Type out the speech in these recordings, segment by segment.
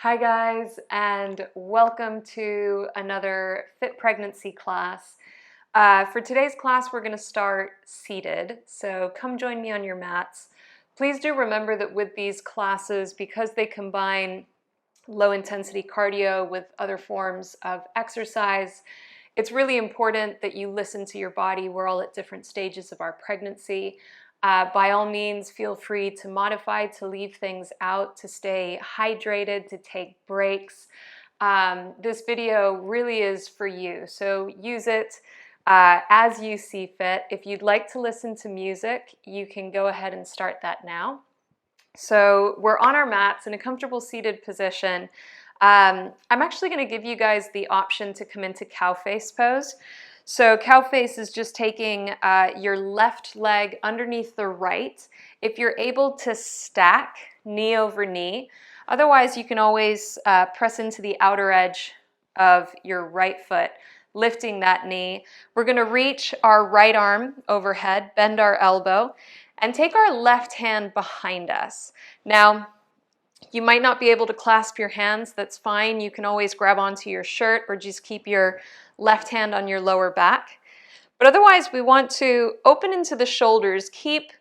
Hi guys, and welcome to another Fit Pregnancy class. For today's class, we're going to start seated, so come join me on your mats. Please do remember that with these classes, because they combine low-intensity cardio with other forms of exercise, it's really important that you listen to your body. We're all at different stages of our pregnancy. By all means, feel free to modify, to leave things out, to stay hydrated, to take breaks. This video really is for you, so use it as you see fit. If you'd like to listen to music, you can go ahead and start that now. So we're on our mats in a comfortable seated position. I'm actually going to give you guys the option to come into cow face pose. So cow face is just taking your left leg underneath the right. If you're able to stack knee over knee, otherwise you can always press into the outer edge of your right foot, lifting that knee. We're going to reach our right arm overhead, bend our elbow, and take our left hand behind us. Now, you might not be able to clasp your hands, that's fine. You can always grab onto your shirt or just keep your left hand on your lower back. But otherwise, we want to open into the shoulders, keep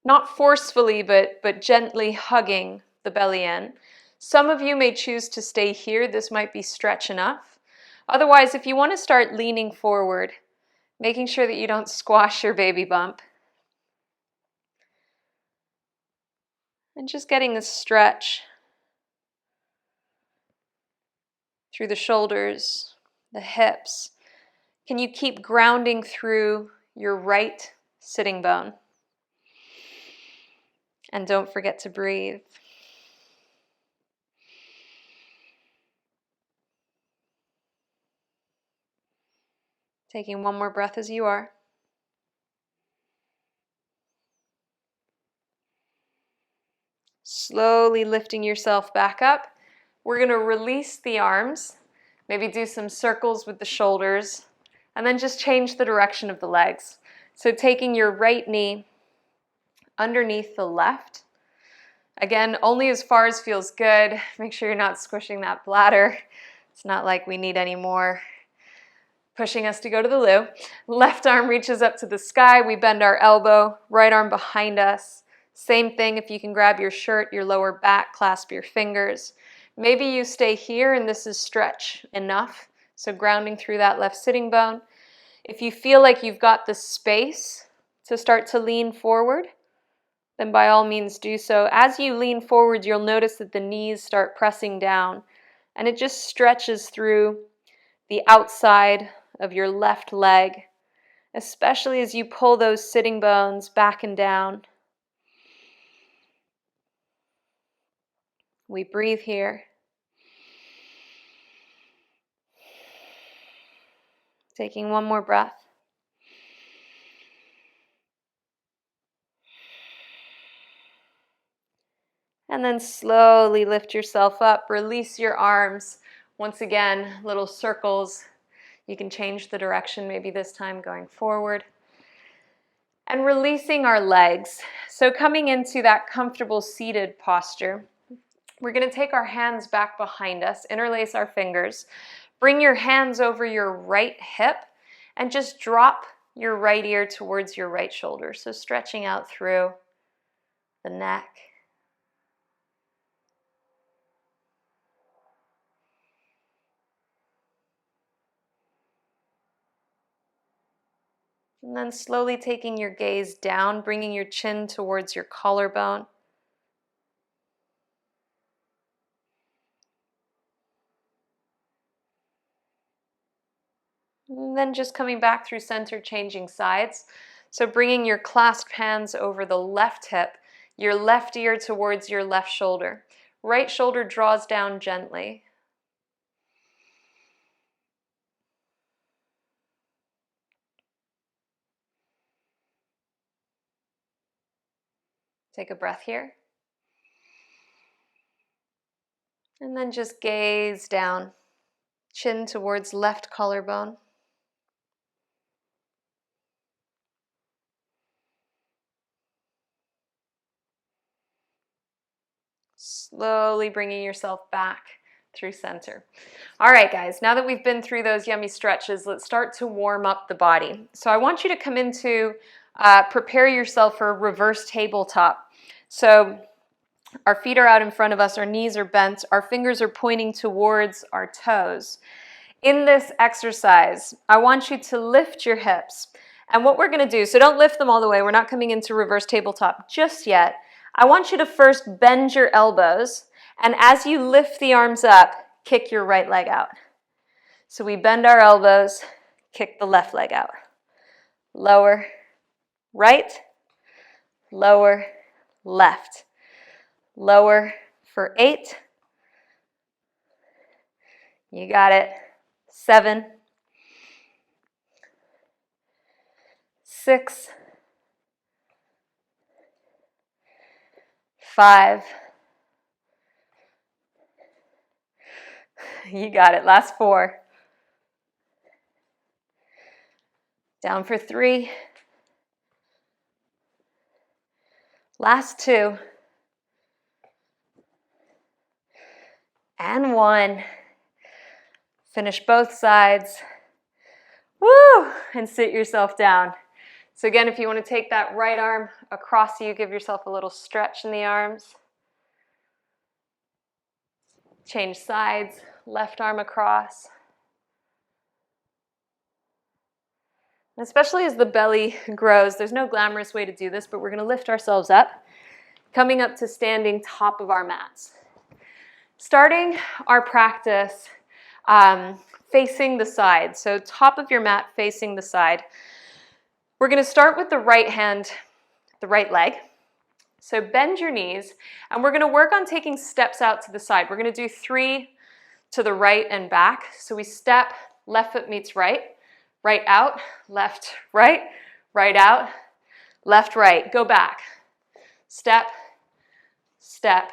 not forcefully, but gently hugging the belly in. Some of you may choose to stay here. This might be stretch enough. Otherwise, if you want to start leaning forward, making sure that you don't squash your baby bump, and just getting the stretch through the shoulders, the hips. Can you keep grounding through your right sitting bone? And don't forget to breathe. Taking one more breath as you are. Slowly lifting yourself back up. We're going to release the arms, maybe do some circles with the shoulders, and then just change the direction of the legs. So taking your right knee underneath the left. Again, only as far as feels good. Make sure you're not squishing that bladder. It's not like we need any more pushing us to go to the loo. Left arm reaches up to the sky. We bend our elbow, right arm behind us. Same thing, if you can grab your shirt, your lower back, clasp your fingers. Maybe you stay here and this is stretch enough. So grounding through that left sitting bone. If you feel like you've got the space to start to lean forward, then by all means do so. As you lean forward, you'll notice that the knees start pressing down and it just stretches through the outside of your left leg, especially as you pull those sitting bones back and down. We breathe here. Taking one more breath. And then slowly lift yourself up. Release your arms. Once again, little circles. You can change the direction maybe this time going forward. And releasing our legs. So coming into that comfortable seated posture, we're going to take our hands back behind us, interlace our fingers, bring your hands over your right hip, and just drop your right ear towards your right shoulder. So stretching out through the neck. And then slowly taking your gaze down, bringing your chin towards your collarbone. And then just coming back through center, changing sides. So bringing your clasped hands over the left hip, your left ear towards your left shoulder. Right shoulder draws down gently. Take a breath here. And then just gaze down, chin towards left collarbone. Slowly bringing yourself back through center. All right, guys, now that we've been through those yummy stretches, let's start to warm up the body. So I want you to come into, prepare yourself for reverse tabletop. So our feet are out in front of us, our knees are bent, our fingers are pointing towards our toes. In this exercise, I want you to lift your hips. And what we're going to do, so don't lift them all the way, we're not coming into reverse tabletop just yet. I want you to first bend your elbows, and as you lift the arms up, kick your right leg out. So we bend our elbows, kick the left leg out. Lower, right, lower, left. Lower for 8. You got it. 7, 6, 5. You got it. Last 4. Down for 3. Last 2. And 1. Finish both sides. Woo! And sit yourself down. So again, if you want to take that right arm across you, give yourself a little stretch in the arms. Change sides, left arm across. And especially as the belly grows, there's no glamorous way to do this, but we're going to lift ourselves up, coming up to standing top of our mats. Starting our practice facing the side, so top of your mat facing the side. We're going to start with the right hand, the right leg. So bend your knees, and we're going to work on taking steps out to the side. We're going to do 3 to the right and back. So we step, left foot meets right, right out, left, right out, left, right. Go back. Step, step,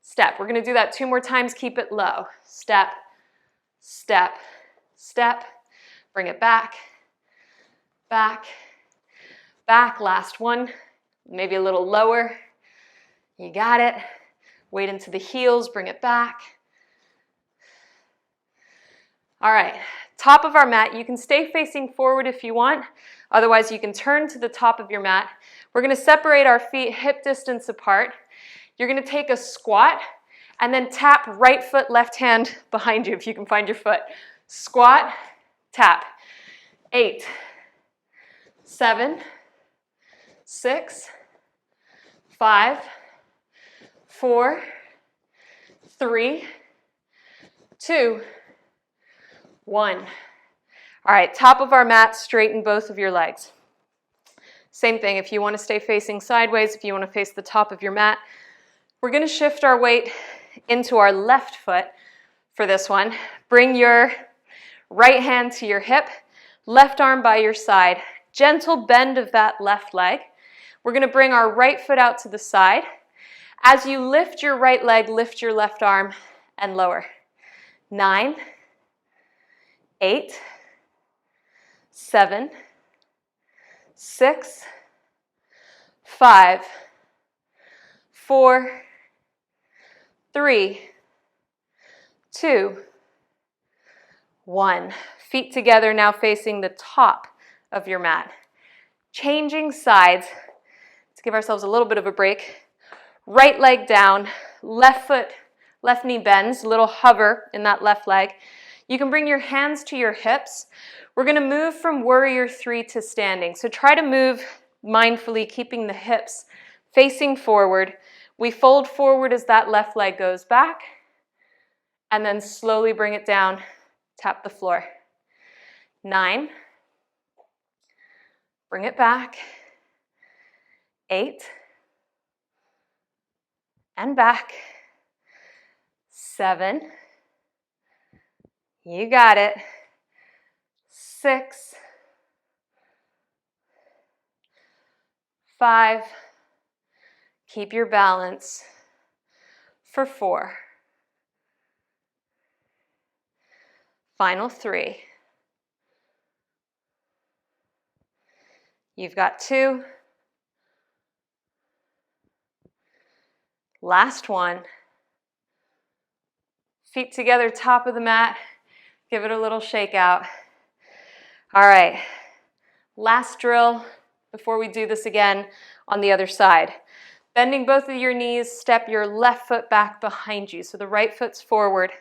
step. We're going to do that 2 more times. Keep it low. Step, step, step. Bring it back, back, back. Last one. Maybe a little lower. You got it. Weight into the heels. Bring it back. All right. Top of our mat. You can stay facing forward if you want. Otherwise, you can turn to the top of your mat. We're going to separate our feet hip distance apart. You're going to take a squat and then tap right foot, left hand behind you if you can find your foot. Squat, tap. 8, 7, 6, 5, 4, 3, 2, 1. All right, top of our mat, straighten both of your legs. Same thing, if you want to stay facing sideways, if you want to face the top of your mat, we're going to shift our weight into our left foot for this one. Bring your right hand to your hip, left arm by your side. Gentle bend of that left leg. We're going to bring our right foot out to the side. As you lift your right leg, lift your left arm and lower. 9, 8, 7, 6, 5, 4, 3, 2, 1. Feet together, now facing the top of your mat. Changing sides. Let's give ourselves a little bit of a break. Right leg down, left foot, left knee bends, a little hover in that left leg. You can bring your hands to your hips. We're going to move from warrior 3 to standing. So try to move mindfully, keeping the hips facing forward. We fold forward as that left leg goes back, and then slowly bring it down, tap the floor. 9, bring it back. 8, and back. 7, you got it. 6, 5, keep your balance. For 4, final 3. You've got 2. Last one. Feet together, top of the mat. Give it a little shake out. All right, last drill before we do this again on the other side. Bending both of your knees, step your left foot back behind you. So the right foot's forward.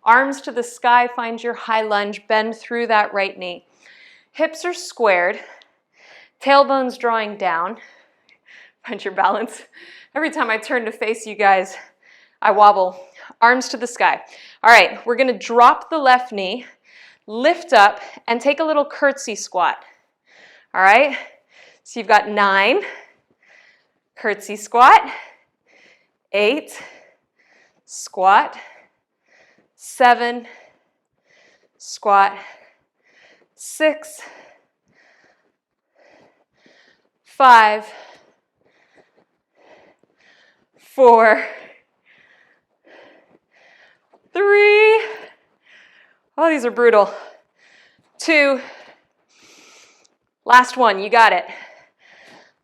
Arms to the sky, find your high lunge, bend through that right knee. Hips are squared, tailbone's drawing down. Find your balance. Every time I turn to face you guys, I wobble. Arms to the sky. All right, we're gonna drop the left knee, lift up, and take a little curtsy squat. All right, so you've got 9, curtsy squat, 8, squat, 7, squat, 6, 5, 4, 3, oh, these are brutal, 2, last one, you got it.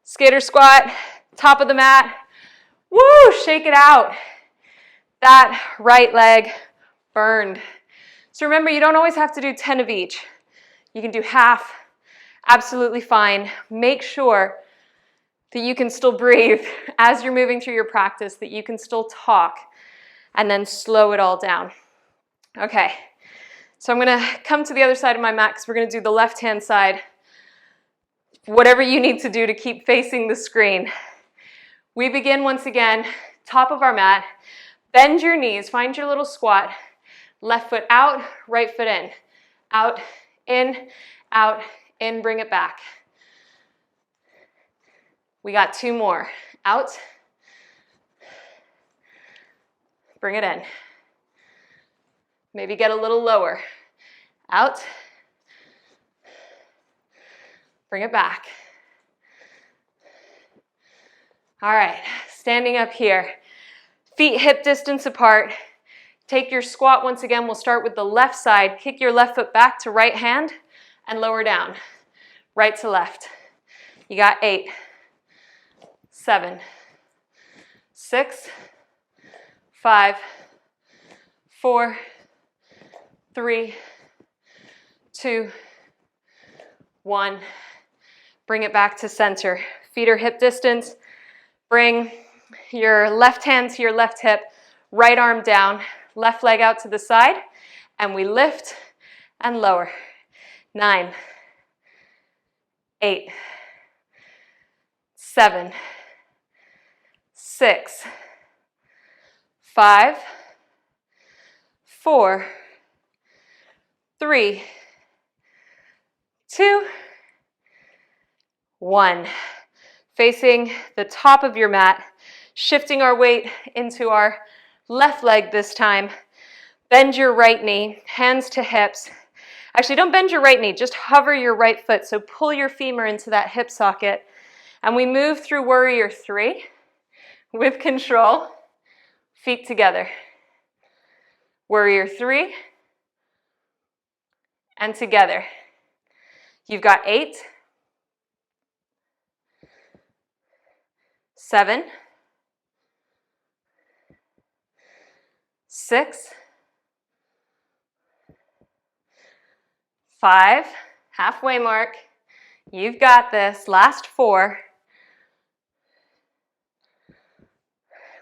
Skater squat, top of the mat, woo, shake it out. That right leg burned. So remember, you don't always have to do 10 of each. You can do half, absolutely fine. Make sure that you can still breathe as you're moving through your practice, that you can still talk, and then slow it all down. Okay, so I'm gonna come to the other side of my mat because we're gonna do the left-hand side. Whatever you need to do to keep facing the screen. We begin once again, top of our mat. Bend your knees, find your little squat. Left foot out, right foot in. Out, in, bring it back. We got 2 more. Out, bring it in. Maybe get a little lower. Out, bring it back. All right, standing up here. Feet hip distance apart. Take your squat once again. We'll start with the left side. Kick your left foot back to right hand and lower down. Right to left. You got 8, 7, 6, 5, 4, 3, 2, 1. Bring it back to center. Feet are hip distance. Bring your left hand to your left hip, right arm down, left leg out to the side, and we lift and lower. 9, 8, 7, 6, 5, 4, 3, 2, 1. Facing the top of your mat, shifting our weight into our left leg this time. Bend your right knee, hands to hips. Actually, don't bend your right knee, just hover your right foot. So pull your femur into that hip socket. And we move through warrior 3 with control. Feet together. Warrior 3 and together. You've got 8, 7, 6, 5, halfway mark. You've got this. Last 4.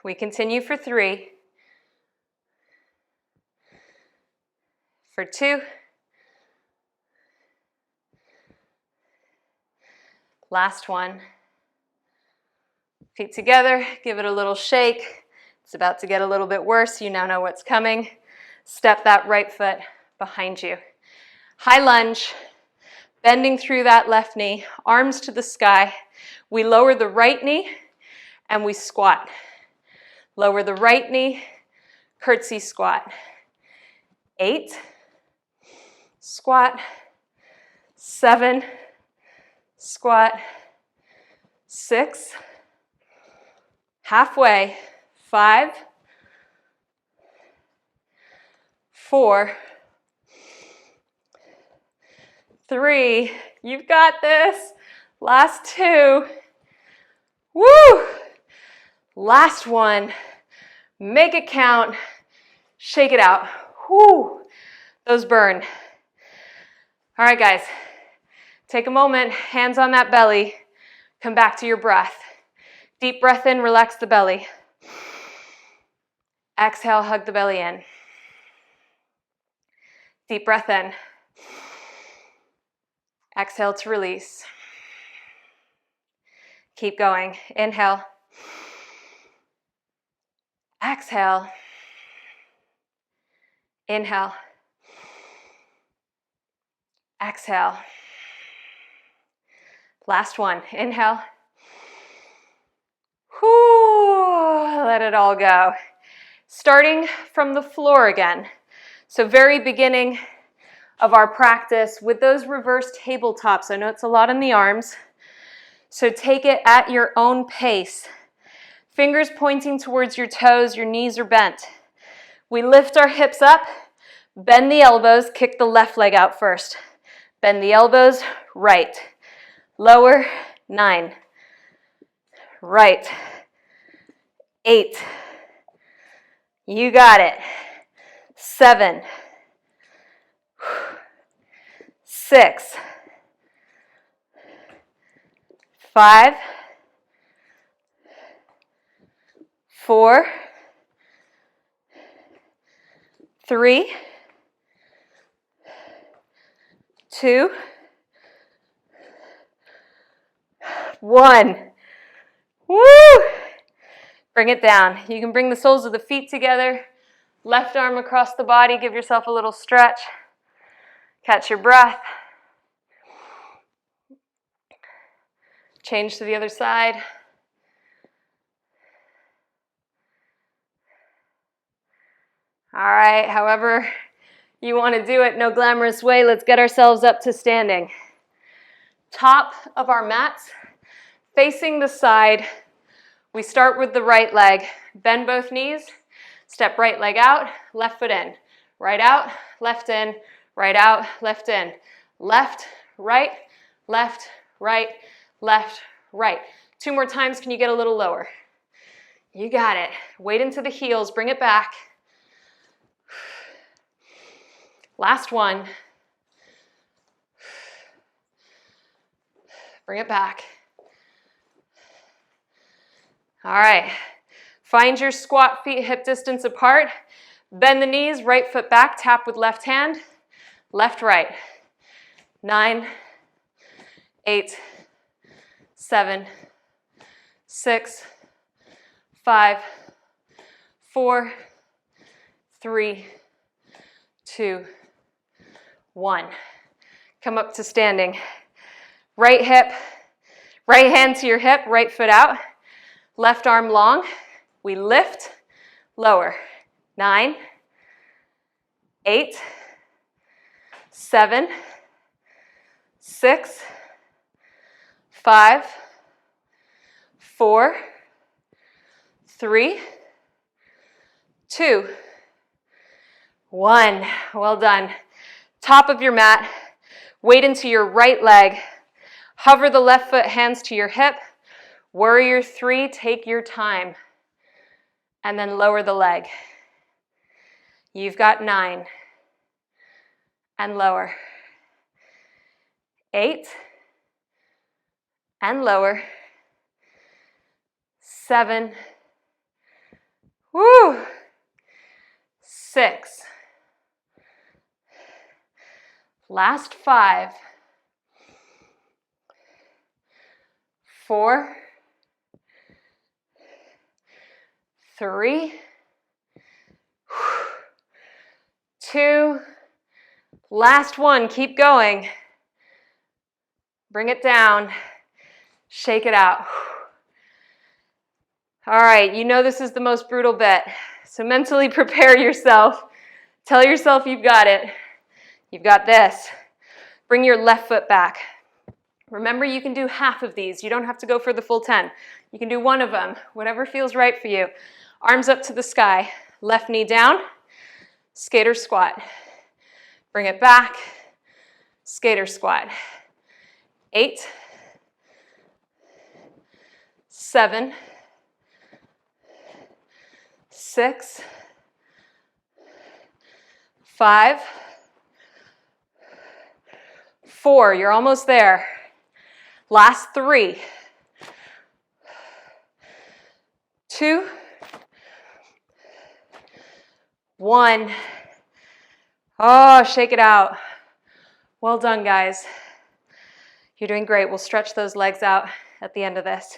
We continue for 3, for 2, last 1. Feet together, give it a little shake. It's about to get a little bit worse. You now know what's coming. Step that right foot behind you. High lunge, bending through that left knee, arms to the sky. We lower the right knee and we squat. Lower the right knee, curtsy squat. 8, squat. 7, squat. 6, halfway. 5, 4, 3, you've got this. Last 2. Woo! Last 1. Make it count. Shake it out. Whoo, those burn. All right, guys, take a moment, hands on that belly, come back to your breath. Deep breath in, relax the belly. Exhale, hug the belly in. Deep breath in. Exhale to release. Keep going. Inhale. Exhale. Inhale. Exhale. Last one. Inhale. Whoo, let it all go. Starting from the floor again. So very beginning of our practice with those reverse tabletops. I know it's a lot in the arms. So take it at your own pace. Fingers pointing towards your toes, your knees are bent. We lift our hips up, bend the elbows, kick the left leg out first. Bend the elbows, right. Lower, 9. Right. 8. You got it. 7. 6. 5. 4. 3. 2. 1. Woo! Bring it down. You can bring the soles of the feet together. Left arm across the body. Give yourself a little stretch. Catch your breath. Change to the other side. All right, however you want to do it, no glamorous way. Let's get ourselves up to standing. Top of our mats, facing the side. We start with the right leg. Bend both knees. Step right leg out, left foot in. Right out, left in. Right out, left in. Left, right, left, right, left, right. 2 more times. Can you get a little lower? You got it. Weight into the heels. Bring it back. Last one. Bring it back. All right. Find your squat feet hip distance apart. Bend the knees, right foot back, tap with left hand. Left, right. 9, 8, 7, 6, 5, 4, 3, 2, 1. Come up to standing. Right hip, right hand to your hip, right foot out. Left arm long. We lift, lower. 9, 8, 7, 6, 5, 4, 3, 2, 1. Well done. Top of your mat. Weight into your right leg. Hover the left foot, hands to your hip. Warrior 3, take your time. And then lower the leg. You've got 9. And lower. 8. And lower. 7. Woo! 6. Last 5. 4. 3. 2. Last one. Keep going. Bring it down. Shake it out. All right, you know this is the most brutal bit. So mentally prepare yourself. Tell yourself you've got it. You've got this. Bring your left foot back. Remember, you can do half of these. You don't have to go for the full 10. You can do one of them, whatever feels right for you. Arms up to the sky. Left knee down. Skater squat. Bring it back. Skater squat. 8, 7, 6, 5, 4, you're almost there. Last 3, 2, 1. Oh, shake it out. Well done, guys. You're doing great. We'll stretch those legs out at the end of this.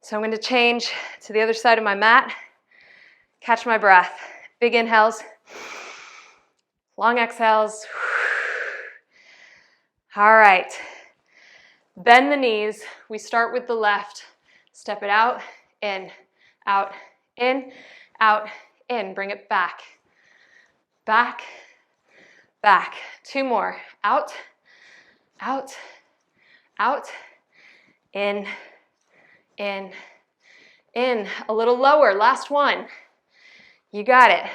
So I'm going to change to the other side of my mat. Catch my breath. Big inhales. Long exhales. All right. Bend the knees. We start with the left. Step it out, in, out, in, out, in. Bring it back. Back, back. 2 more. Out, out, out, in, in, in. A little lower. Last one. You got it.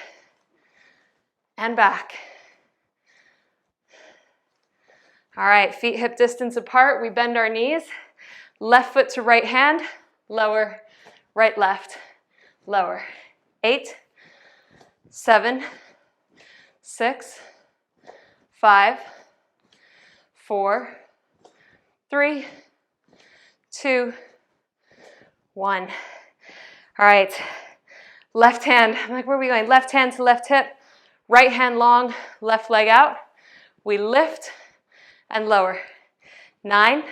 And back. All right, feet hip distance apart. We bend our knees. Left foot to right hand. Lower, right, left, lower. 8, 7, 6, 5, 4, 3, 2, 1. All right, left hand. I'm like, where are we going? Left hand to left hip. Right hand long, left leg out. We lift and lower. 9,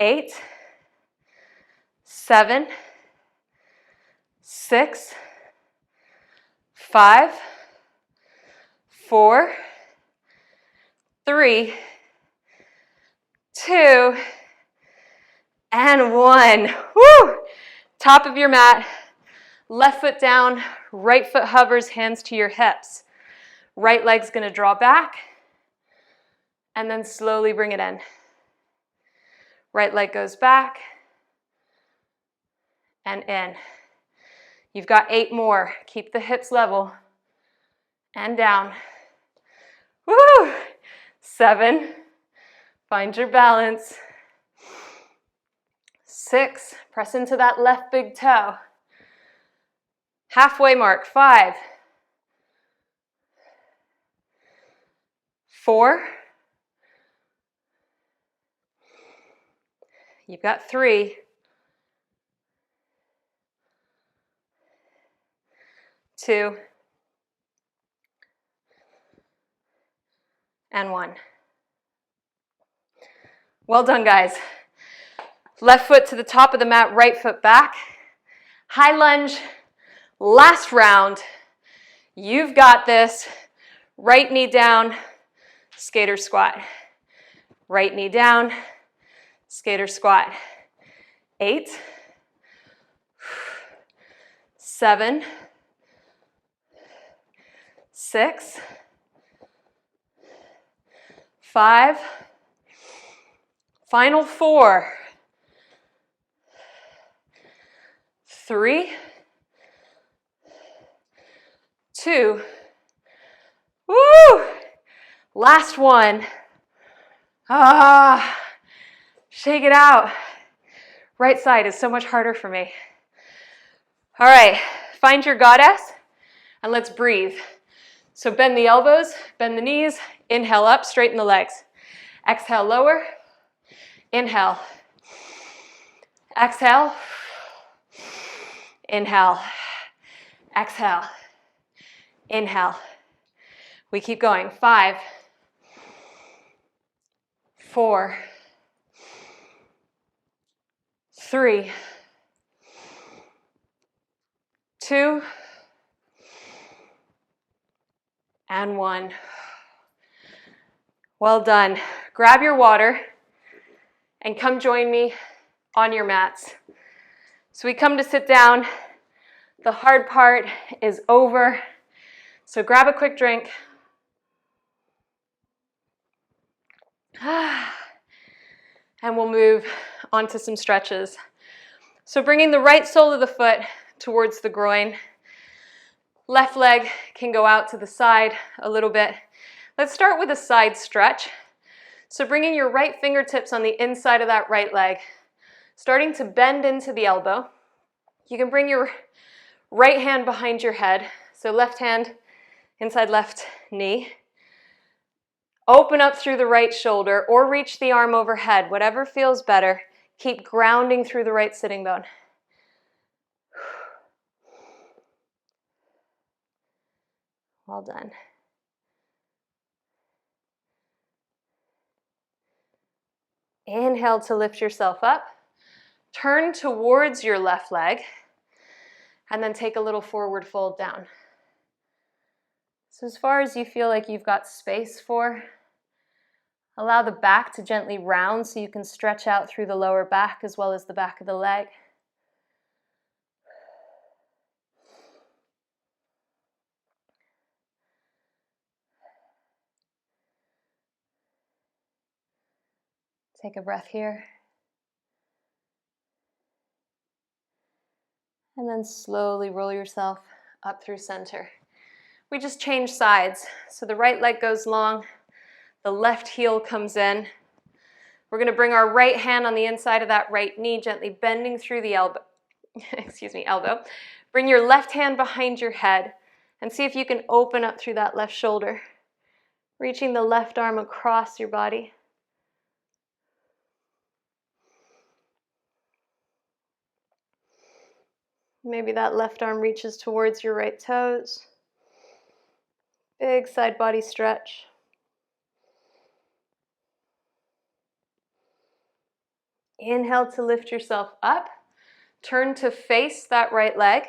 8, 7, 6, 5, 4, 3, 2, and 1. Woo! Top of your mat. Left foot down, right foot hovers, hands to your hips. Right leg's going to draw back, and then slowly bring it in. Right leg goes back, and in. You've got 8 more. Keep the hips level, and down. Woo! 7, find your balance. 6, press into that left big toe. Halfway mark. 5, 4, you've got 3, 2, and 1. Well done, guys. Left foot to the top of the mat, right foot back. High lunge. Last round. You've got this. Right knee down, skater squat. Right knee down, skater squat. 8, 7, 6, 5, final 4, 3, 2, woo! Last one. Shake it out. Right side is so much harder for me. All right, find your goddess and let's breathe. So bend the elbows, bend the knees, inhale up, straighten the legs. Exhale, lower, inhale. Exhale, inhale, exhale, inhale. We keep going. 5, 4, 3, 2, and 1. Well done. Grab your water and come join me on your mats. So we come to sit down. The hard part is over. So grab a quick drink. And we'll move on to some stretches. So bringing the right sole of the foot towards the groin. Left leg can go out to the side a little bit. Let's start with a side stretch. So bringing your right fingertips on the inside of that right leg, starting to bend into the elbow. You can bring your right hand behind your head. So left hand inside left knee. Open up through the right shoulder or reach the arm overhead, whatever feels better. Keep grounding through the right sitting bone. Well done. Inhale to lift yourself up. Turn towards your left leg and then take a little forward fold down. So as far as you feel like you've got space for, allow the back to gently round so you can stretch out through the lower back as well as the back of the leg. Take a breath here. And then slowly roll yourself up through center. We just change sides. So the right leg goes long, the left heel comes in. We're going to bring our right hand on the inside of that right knee, gently bending through the elbow. Elbow. Bring your left hand behind your head and see if you can open up through that left shoulder, reaching the left arm across your body. Maybe that left arm reaches towards your right toes. Big side body stretch. Inhale to lift yourself up. Turn to face that right leg.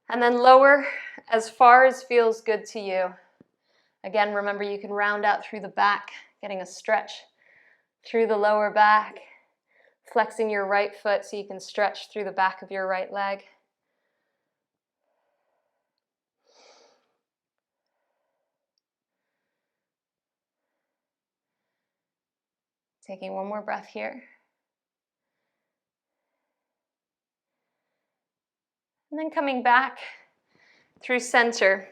And then lower as far as feels good to you. Again, remember you can round out through the back, getting a stretch through the lower back. Flexing your right foot so you can stretch through the back of your right leg. Taking one more breath here. And then coming back through center.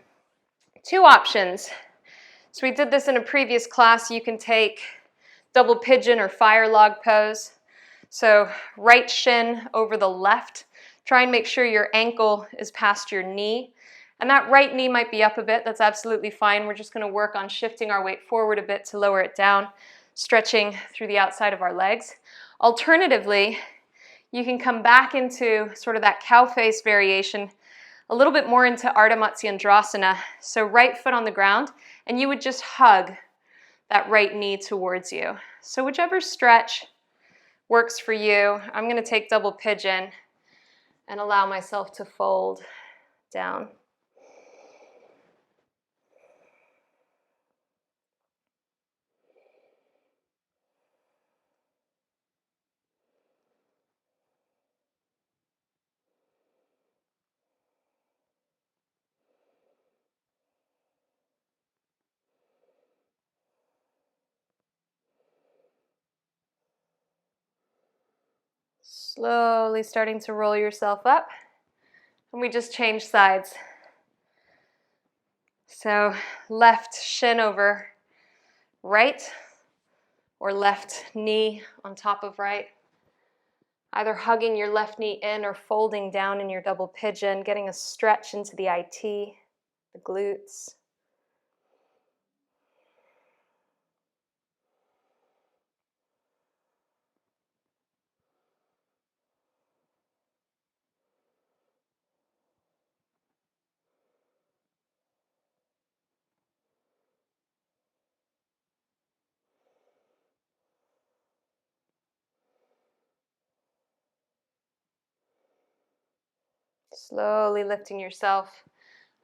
Two options. So we did this in a previous class. You can take double pigeon or fire log pose. So right shin over the left. Try and make sure your ankle is past your knee. And that right knee might be up a bit. That's absolutely fine. We're just going to work on shifting our weight forward a bit to lower it down, stretching through the outside of our legs. Alternatively, you can come back into sort of that cow face variation, a little bit more into Ardha Matsyendrasana. So right foot on the ground, and you would just hug that right knee towards you. So whichever stretch works for you. I'm going to take double pigeon and allow myself to fold down. Slowly starting to roll yourself up. And we just change sides. So left shin over right or left knee on top of right. Either hugging your left knee in or folding down in your double pigeon, getting a stretch into the IT, the glutes. Slowly lifting yourself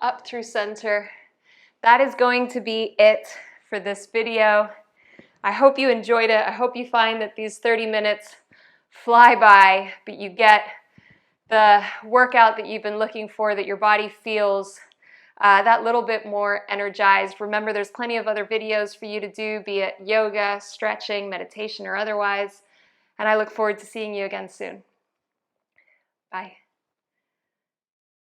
up through center. That is going to be it for this video. I hope you enjoyed it. I hope you find that these 30 minutes fly by, but you get the workout that you've been looking for, that your body feels that little bit more energized. Remember, there's plenty of other videos for you to do, be it yoga, stretching, meditation, or otherwise. And I look forward to seeing you again soon. Bye.